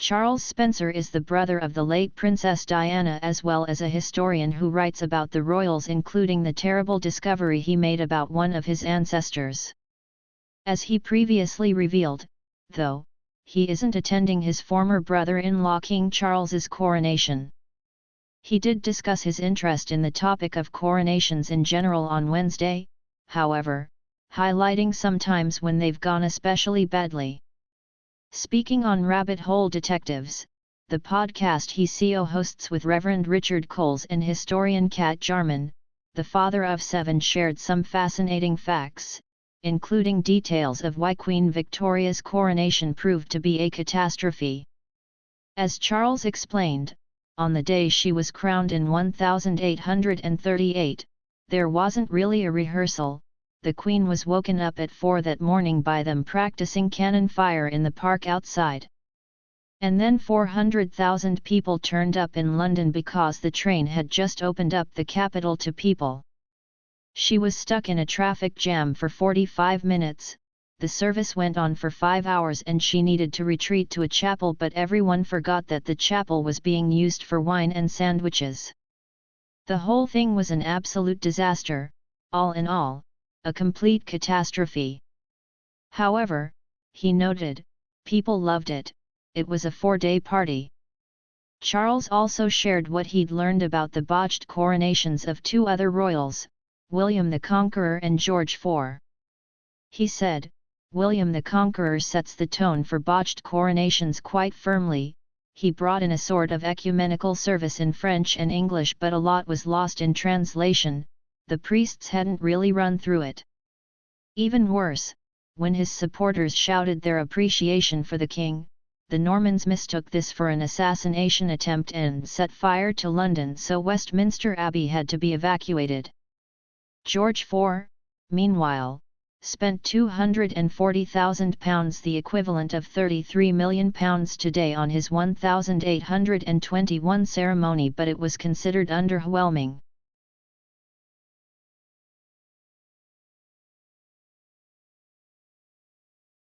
Charles Spencer is the brother of the late Princess Diana as well as a historian who writes about the royals, including the terrible discovery he made about one of his ancestors. As he previously revealed, though, he isn't attending his former brother-in-law King Charles's coronation. He did discuss his interest in the topic of coronations in general on Wednesday, however, highlighting some times when they've gone especially badly. Speaking on Rabbit Hole Detectives, the podcast he co-hosts with Reverend Richard Coles and historian Cat Jarman, the father of 7 shared some fascinating facts, including details of why Queen Victoria's coronation proved to be a catastrophe. As Charles explained, on the day she was crowned in 1838, there wasn't really a rehearsal. The Queen was woken up at 4 that morning by them practicing cannon fire in the park outside. And then 400,000 people turned up in London because the train had just opened up the capital to people. She was stuck in a traffic jam for 45 minutes, the service went on for 5 hours and she needed to retreat to a chapel, but everyone forgot that the chapel was being used for wine and sandwiches. The whole thing was an absolute disaster, all in all, a complete catastrophe. However, he noted, people loved it, it was a 4-day party. Charles also shared what he'd learned about the botched coronations of 2 other royals, William the Conqueror and George IV. He said, William the Conqueror sets the tone for botched coronations quite firmly. He brought in a sort of ecumenical service in French and English, but a lot was lost in translation. The priests hadn't really run through it. Even worse, when his supporters shouted their appreciation for the king, the Normans mistook this for an assassination attempt and set fire to London, so Westminster Abbey had to be evacuated. George IV, meanwhile, spent £240,000, the equivalent of £33 million today, on his 1821 ceremony, but it was considered underwhelming.